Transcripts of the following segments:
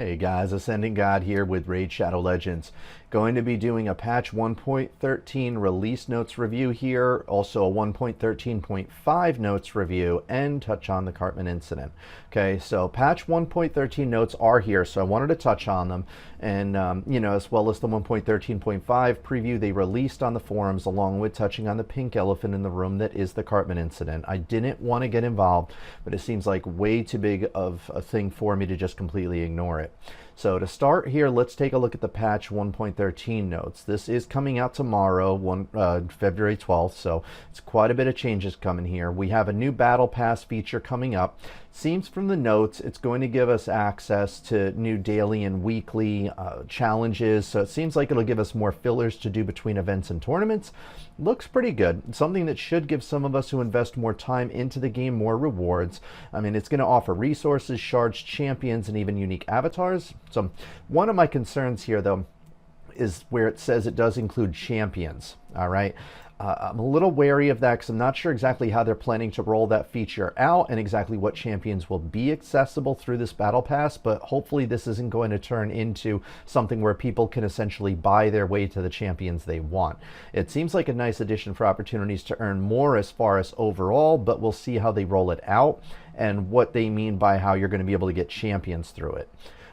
Hey guys, AscendantGod here with Raid Shadow Legends. Going to be doing a patch 1.13 release notes review here, also a 1.13.5 notes review, and touch on the Cartman Incident. Okay, so patch 1.13 notes are here, so I wanted to touch on them, and as well as the 1.13.5 preview they released on the forums, along with touching on the pink elephant in the room that is the Cartman Incident. I didn't want to get involved, but it seems like way too big of a thing for me to just completely ignore it. So to start here, let's take a look at the patch 1.13 notes. This is coming out tomorrow, February 12th, so it's quite a bit of changes coming here. We have a new Battle Pass feature coming up. Seems from the notes it's going to give us access to new daily and weekly challenges, so it seems like it'll give us more fillers to do between events and tournaments. Looks pretty good. Something that should give some of us who invest more time into the game more rewards. I mean, it's going to offer resources, shards, champions, and even unique avatars. So one of my concerns here, though, is where it says it does include champions. All right. I'm a little wary of that because I'm not sure exactly how they're planning to roll that feature out and exactly what champions will be accessible through this battle pass, but hopefully this isn't going to turn into something where people can essentially buy their way to the champions they want. It seems like a nice addition for opportunities to earn more as far as overall, but we'll see how they roll it out and what they mean by how you're going to be able to get champions through it.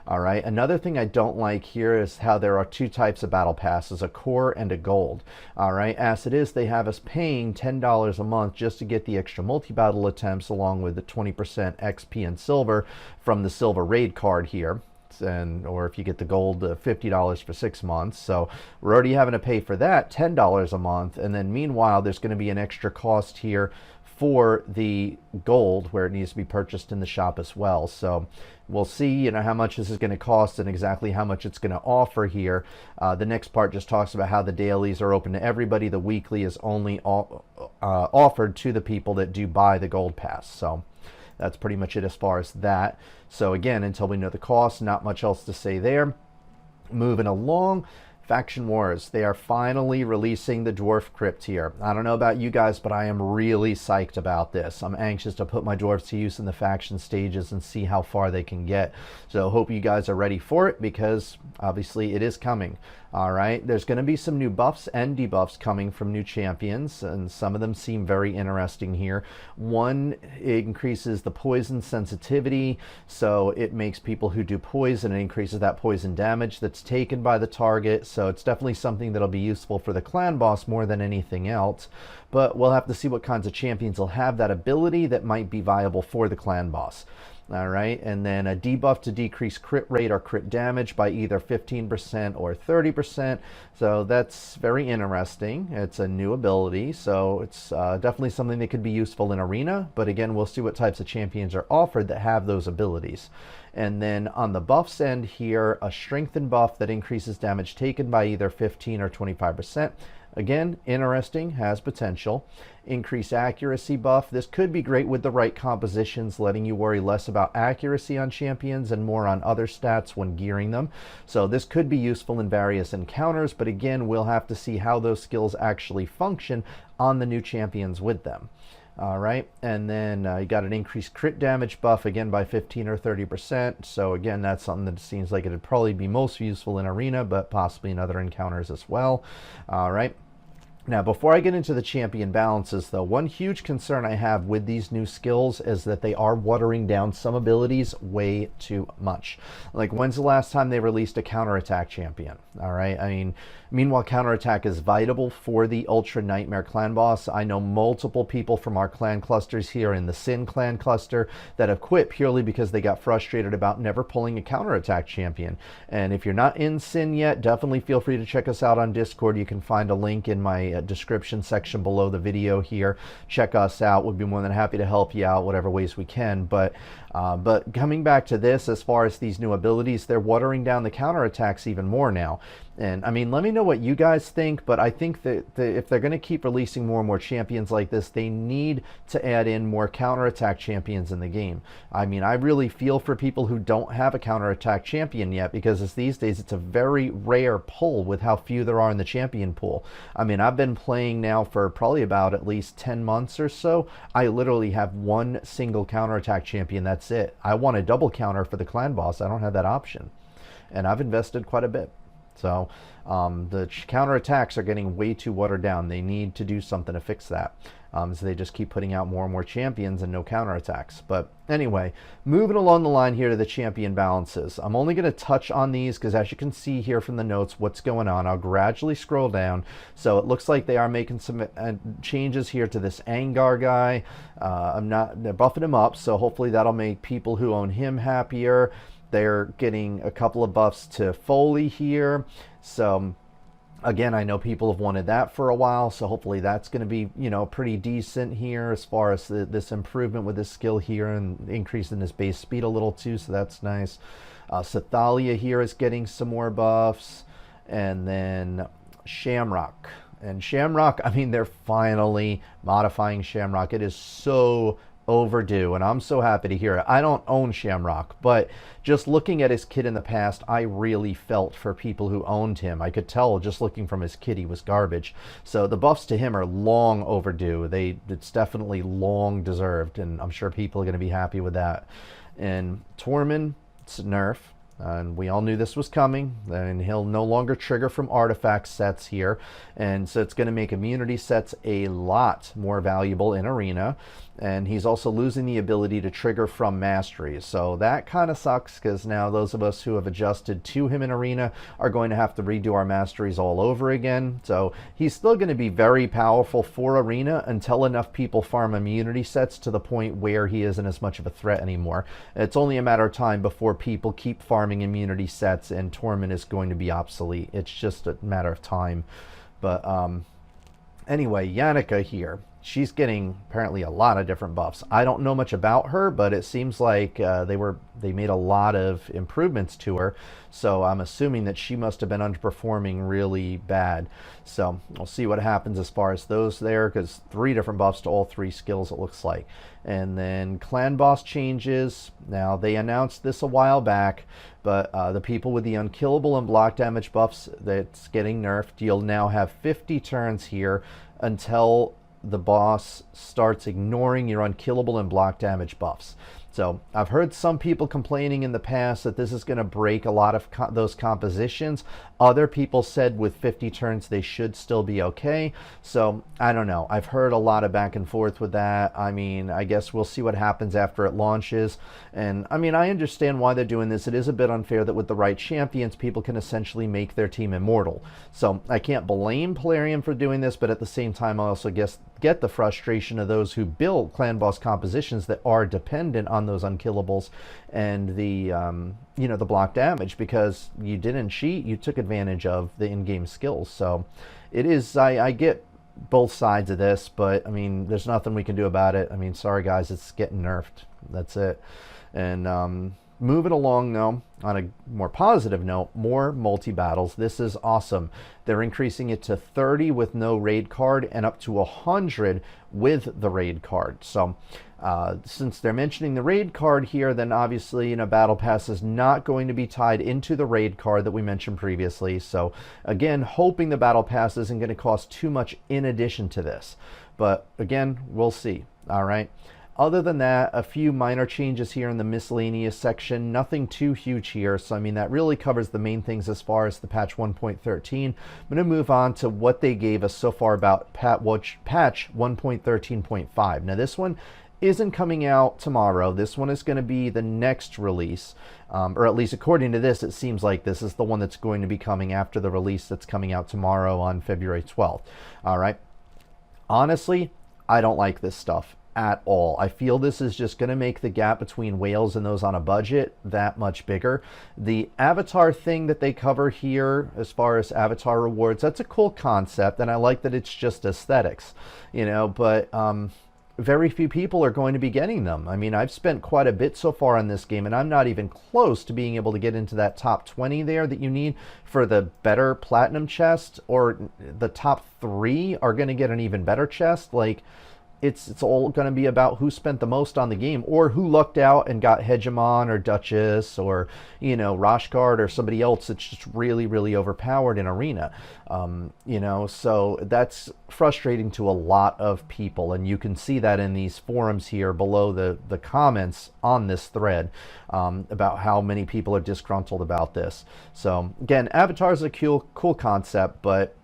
All right, another thing I don't like here is how there are two types of battle passes, a core and a gold. All right, as it is, they have us paying $10 a month just to get the extra multi-battle attempts along with the 20% XP and silver from the silver raid card here. Or if you get the gold, $50 for 6 months. So we're already having to pay for that, $10 a month. And then meanwhile, there's going to be an extra cost here for the gold where it needs to be purchased in the shop as well. So we'll see, how much this is going to cost and exactly how much it's going to offer here. The next part just talks about how the dailies are open to everybody. The weekly is only offered to the people that do buy the gold pass. So that's pretty much it as far as that. So again, until we know the cost, not much else to say there. Moving along. Faction Wars, they are finally releasing the Dwarf Crypt here. I don't know about you guys, but I am really psyched about this. I'm anxious to put my dwarves to use in the faction stages and see how far they can get. So hope you guys are ready for it because obviously it is coming. All right, there's going to be some new buffs and debuffs coming from new champions, and some of them seem very interesting here. One, it increases the poison sensitivity, so it makes people who do poison, it increases that poison damage that's taken by the target. So it's definitely something that'll be useful for the clan boss more than anything else. But we'll have to see what kinds of champions will have that ability that might be viable for the clan boss. All right, and then a debuff to decrease crit rate or crit damage by either 15% or 30%. So that's very interesting. It's a new ability, so it's definitely something that could be useful in Arena. But again, we'll see what types of champions are offered that have those abilities. And then on the buffs end here, a strengthen buff that increases damage taken by either 15 or 25%. Again, interesting, has potential. Increase accuracy buff. This could be great with the right compositions, letting you worry less about accuracy on champions and more on other stats when gearing them. So this could be useful in various encounters, but again, we'll have to see how those skills actually function on the new champions with them. All right, and then you got an increased crit damage buff again by 15 or 30%. So again, that's something that seems like it'd probably be most useful in Arena, but possibly in other encounters as well. All right. Now, before I get into the champion balances, though, one huge concern I have with these new skills is that they are watering down some abilities way too much. Like, when's the last time they released a counterattack champion? All right, I mean, meanwhile, counterattack is vital for the Ultra Nightmare clan boss. I know multiple people from our clan clusters here in the Sin clan cluster that have quit purely because they got frustrated about never pulling a counterattack champion. And if you're not in Sin yet, definitely feel free to check us out on Discord. You can find a link in my description section below the video here. Check us out. We'd be more than happy to help you out whatever ways we can. But coming back to this, as far as these new abilities, they're watering down the counterattacks even more now. And I mean, let me know what you guys think, but I think that if they're going to keep releasing more and more champions like this, they need to add in more counterattack champions in the game. I mean, I really feel for people who don't have a counterattack champion yet, because these days it's a very rare pull with how few there are in the champion pool. I mean, I've been playing now for probably about at least 10 months or so. I literally have one single counterattack champion. That's it. I want a double counter for the clan boss. I don't have that option. And I've invested quite a bit. So the counterattacks are getting way too watered down. They need to do something to fix that. So they just keep putting out more and more champions and no counterattacks. But anyway, moving along the line here to the champion balances. I'm only going to touch on these because, as you can see here from the notes, what's going on. I'll gradually scroll down. So it looks like they are making some changes here to this Angar guy. They're buffing him up, so hopefully that'll make people who own him happier. They're getting a couple of buffs to Foley here. So again, I know people have wanted that for a while, so hopefully that's going to be, you know, pretty decent here as far as this improvement with this skill here and increasing his base speed a little too, so that's nice. Sathalia here is getting some more buffs. And then Shamrock. And Shamrock, I mean, they're finally modifying Shamrock. It is so overdue, and I'm so happy to hear it. I don't own Shamrock, but just looking at his kit in the past, I really felt for people who owned him. I could tell just looking from his kit he was garbage. So the buffs to him are long overdue. It's definitely long deserved, and I'm sure people are going to be happy with that. And Tormund, it's nerf. And we all knew this was coming, and he'll no longer trigger from artifact sets here, and so it's going to make immunity sets a lot more valuable in Arena. And he's also losing the ability to trigger from masteries, so that kind of sucks, because now those of us who have adjusted to him in Arena are going to have to redo our masteries all over again. So he's still going to be very powerful for Arena until enough people farm immunity sets to the point where he isn't as much of a threat anymore. It's only a matter of time before people keep farming immunity sets and Tormund is going to be obsolete. It's just a matter of time. But anyway, Jana Cahier. She's getting apparently a lot of different buffs. I don't know much about her, but it seems like they made a lot of improvements to her. So I'm assuming that she must have been underperforming really bad. So we'll see what happens as far as those there, because 3 different buffs to all 3 skills it looks like. And then clan boss changes. Now they announced this a while back, but the people with the unkillable and block damage buffs, that's getting nerfed. You'll now have 50 turns here until the boss starts ignoring your unkillable and block damage buffs. So I've heard some people complaining in the past that this is going to break a lot of those compositions. Other people said with 50 turns they should still be okay. So I don't know. I've heard a lot of back and forth with that. I mean, I guess we'll see what happens after it launches. And I mean, I understand why they're doing this. It is a bit unfair that with the right champions, people can essentially make their team immortal. So I can't blame Plarium for doing this, but at the same time, I also get the frustration of those who build clan boss compositions that are dependent on those unkillables and the the block damage, because you didn't cheat, you took advantage of the in-game skills. So it is, I get both sides of this, but I mean, there's nothing we can do about it. I mean, sorry guys, it's getting nerfed. That's it. And moving along now, on a more positive note, more multi-battles. This is awesome. They're increasing it to 30 with no raid card and up to 100 with the raid card. So since they're mentioning the raid card here, then obviously, Battle Pass is not going to be tied into the raid card that we mentioned previously. So again, hoping the Battle Pass isn't going to cost too much in addition to this. But again, we'll see. All right. Other than that, a few minor changes here in the miscellaneous section. Nothing too huge here. So, I mean, that really covers the main things as far as the patch 1.13. I'm going to move on to what they gave us so far about patch 1.13.5. Now, this one isn't coming out tomorrow. This one is going to be the next release. Or at least according to this, it seems like this is the one that's going to be coming after the release that's coming out tomorrow on February 12th. All right. Honestly, I don't like this stuff at all. I feel this is just going to make the gap between whales and those on a budget that much bigger. The avatar thing that they cover here as far as avatar rewards, that's a cool concept, and I like that it's just aesthetics, but very few people are going to be getting them. I mean, I've spent quite a bit so far on this game, and I'm not even close to being able to get into that top 20 there that you need for the better platinum chest, or the top 3 are going to get an even better chest. Like, it's all going to be about who spent the most on the game, or who lucked out and got Hegemon or Duchess or, you know, Rashguard or somebody else that's just really, really overpowered in Arena. You know, so that's frustrating to a lot of people, and you can see that in these forums here below the comments on this thread, about how many people are disgruntled about this. So again, Avatar is a cool concept, but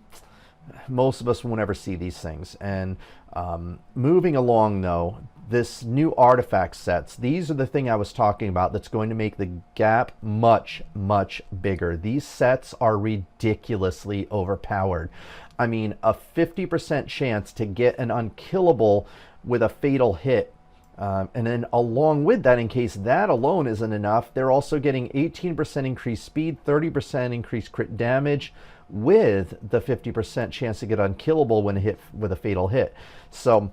most of us won't ever see these things. And moving along though, this new artifact sets, these are the thing I was talking about that's going to make the gap much, much bigger. These sets are ridiculously overpowered. I mean, a 50% chance to get an unkillable with a fatal hit. And then along with that, in case that alone isn't enough, they're also getting 18% increased speed, 30% increased crit damage, with the 50% chance to get unkillable when hit with a fatal hit. So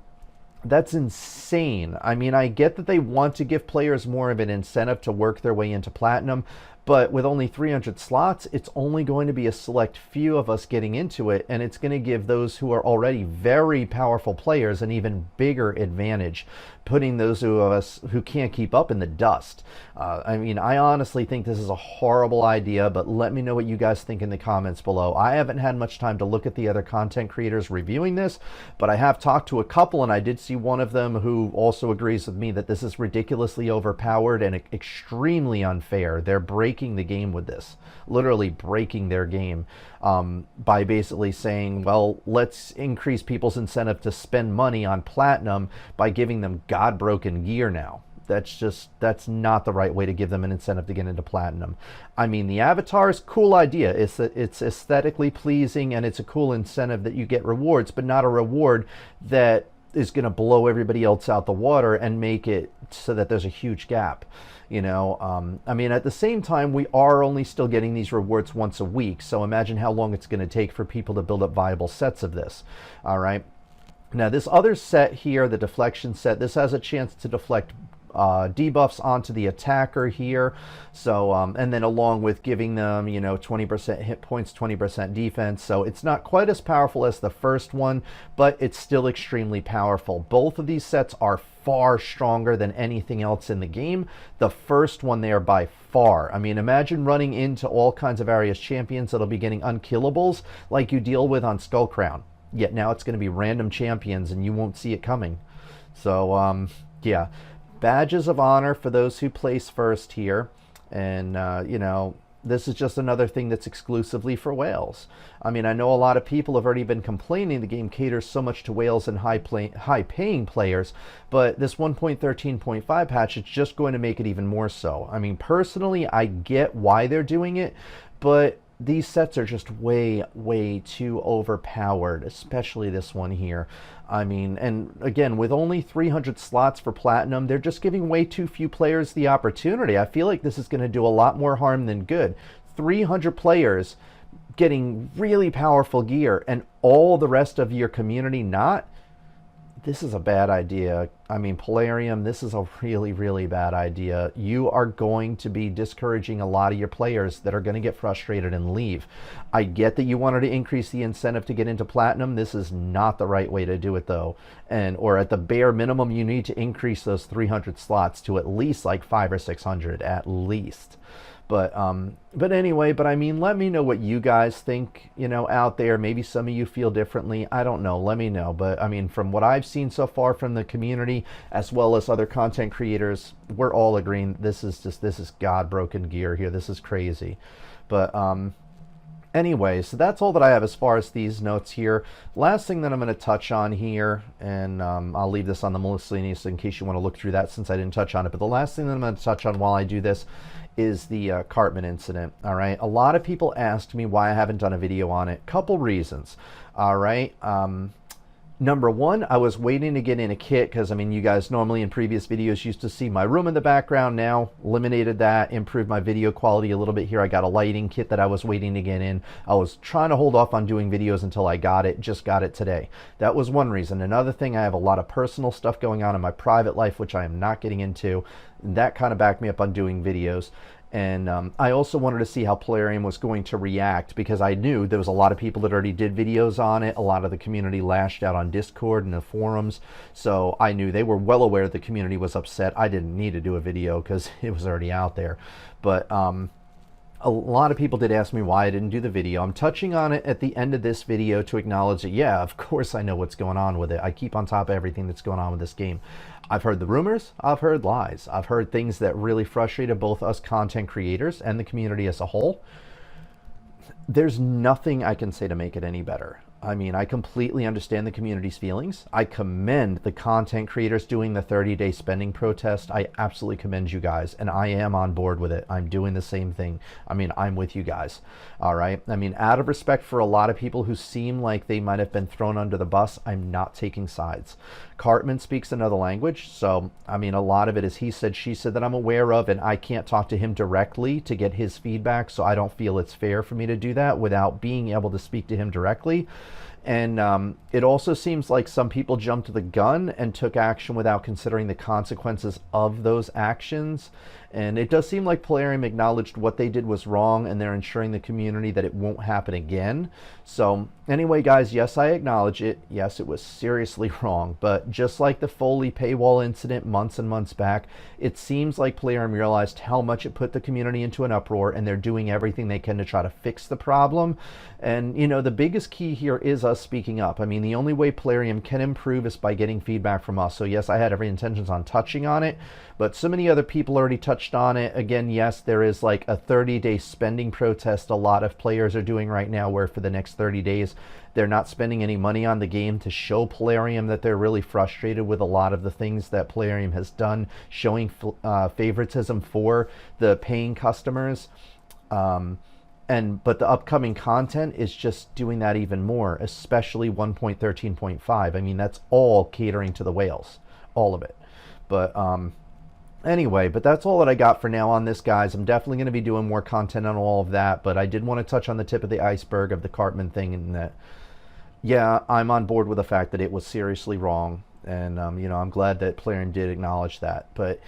that's insane. I mean, I get that they want to give players more of an incentive to work their way into platinum, but with only 300 slots, it's only going to be a select few of us getting into it, and it's going to give those who are already very powerful players an even bigger advantage, putting those of us who can't keep up in the dust. I mean, I honestly think this is a horrible idea, but let me know what you guys think in the comments below. I haven't had much time to look at the other content creators reviewing this, but I have talked to a couple, and I did see one of them who also agrees with me that this is ridiculously overpowered and extremely unfair. They're breaking the game with this, literally breaking their game, by basically saying, well, let's increase people's incentive to spend money on platinum by giving them god-broken gear now. That's not the right way to give them an incentive to get into platinum. I mean, the avatar is a cool idea. It's aesthetically pleasing, and it's a cool incentive that you get rewards, but not a reward that is going to blow everybody else out the water and make it so that there's a huge gap. You know, I mean, at the same time, we are only still getting these rewards once a week. So imagine how long it's going to take for people to build up viable sets of this. All right. Now, this other set here, the deflection set, this has a chance to deflect debuffs onto the attacker here. So and then along with giving them, you know, 20% hit points, 20% defense. So it's not quite as powerful as the first one, but it's still extremely powerful. Both of these sets are far stronger than anything else in the game. The first one there by far. I mean, imagine running into all kinds of various champions that'll be getting unkillables like you deal with on Skullcrown. Yet now it's going to be random champions and you won't see it coming. So yeah. Badges of honor for those who place first here. And, you know, this is just another thing that's exclusively for whales. I mean, I know a lot of people have already been complaining the game caters so much to whales and high-paying players, but this 1.13.5 patch is just going to make it even more so. I mean, personally, I get why they're doing it, but these sets are just way, way too overpowered, especially this one here. I mean, and again, with only 300 slots for platinum, they're just giving way too few players the opportunity. I feel like this is going to do a lot more harm than good. 300 players getting really powerful gear and all the rest of your community not. This is a bad idea. I mean, Polarium, this is a really, really bad idea. You are going to be discouraging a lot of your players that are going to get frustrated and leave. I get that you wanted to increase the incentive to get into platinum. This is not the right way to do it, though. Or at the bare minimum, you need to increase those 300 slots to at least like 500 or 600 at least. But anyway, I mean, let me know what you guys think, you know, out there. Maybe some of you feel differently. I don't know. Let me know. But I mean, from what I've seen so far from the community, as well as other content creators, we're all agreeing this is god-broken gear here. This is crazy. But anyway, so that's all that I have as far as these notes here. Last thing that I'm going to touch on here, and I'll leave this on the miscellaneous in case you want to look through that since I didn't touch on it. But the last thing that I'm going to touch on while I do this is the Cartman incident. All right, a lot of people asked me why I haven't done a video on it. Couple reasons. All right, number one, I was waiting to get in a kit because, I mean, you guys normally in previous videos used to see my room in the background. Now eliminated that, improved my video quality a little bit here. I got a lighting kit that I was waiting to get in. I was trying to hold off on doing videos until I got it. Just got it today. That was one reason. Another thing, I have a lot of personal stuff going on in my private life, which I am not getting into. That kind of backed me up on doing videos. And I also wanted to see how Plarium was going to react, because I knew there was a lot of people that already did videos on it. A lot of the community lashed out on Discord and the forums. So I knew they were well aware the community was upset. I didn't need to do a video because it was already out there. But a lot of people did ask me why I didn't do the video. I'm touching on it at the end of this video to acknowledge that, yeah, of course I know what's going on with it. I keep on top of everything that's going on with this game. I've heard the rumors, I've heard lies, I've heard things that really frustrated both us content creators and the community as a whole. There's nothing I can say to make it any better. I mean, I completely understand the community's feelings. I commend the content creators doing the 30-day spending protest. I absolutely commend you guys, and I am on board with it. I'm doing the same thing. I mean, I'm with you guys, all right? I mean, out of respect for a lot of people who seem like they might have been thrown under the bus, I'm not taking sides. Cartman speaks another language, so, I mean, a lot of it is he said, she said that I'm aware of, and I can't talk to him directly to get his feedback, so I don't feel it's fair for me to do that without being able to speak to him directly. And it also seems like some people jumped the gun and took action without considering the consequences of those actions. And it does seem like Plarium acknowledged what they did was wrong, and they're ensuring the community that it won't happen again. So anyway, guys, yes, I acknowledge it. Yes, it was seriously wrong. But just like the Foley paywall incident months and months back, it seems like Plarium realized how much it put the community into an uproar, and they're doing everything they can to try to fix the problem. And, you know, the biggest key here is us speaking up. I mean, the only way Plarium can improve is by getting feedback from us. So yes, I had every intentions on touching on it, but so many other people already touched on it. Again, yes, there is like a 30-day spending protest a lot of players are doing right now, where for the next 30 days they're not spending any money on the game to show Plarium that they're really frustrated with a lot of the things that Plarium has done, showing favoritism for the paying customers. But the upcoming content is just doing that even more, especially 1.13.5. I mean, that's all catering to the whales, all of it. But anyway, but that's all that I got for now on this, guys. I'm definitely going to be doing more content on all of that, but I did want to touch on the tip of the iceberg of the Cartman thing, and that, yeah, I'm on board with the fact that it was seriously wrong. And, you know, I'm glad that Plarium did acknowledge that. But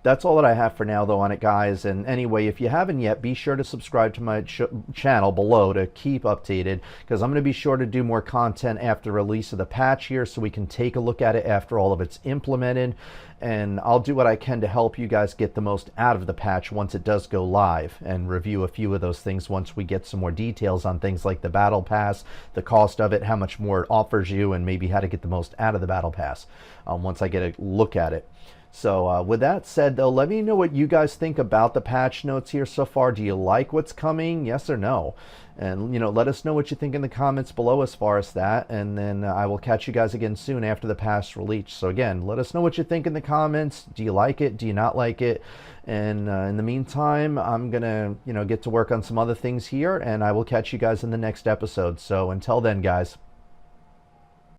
that's all that I have for now, though, on it, guys. And anyway, if you haven't yet, be sure to subscribe to my channel below to keep updated, because I'm going to be sure to do more content after release of the patch here, so we can take a look at it after all of it's implemented. And I'll do what I can to help you guys get the most out of the patch once it does go live, and review a few of those things once we get some more details on things like the Battle Pass, the cost of it, how much more it offers you, and maybe how to get the most out of the Battle Pass once I get a look at it. So with that said, though, let me know what you guys think about the patch notes here so far. Do you like what's coming? Yes or no? And, you know, let us know what you think in the comments below as far as that. And then I will catch you guys again soon after the patch release. So again, let us know what you think in the comments. Do you like it? Do you not like it? And in the meantime, I'm going to, you know, get to work on some other things here, and I will catch you guys in the next episode. So until then, guys.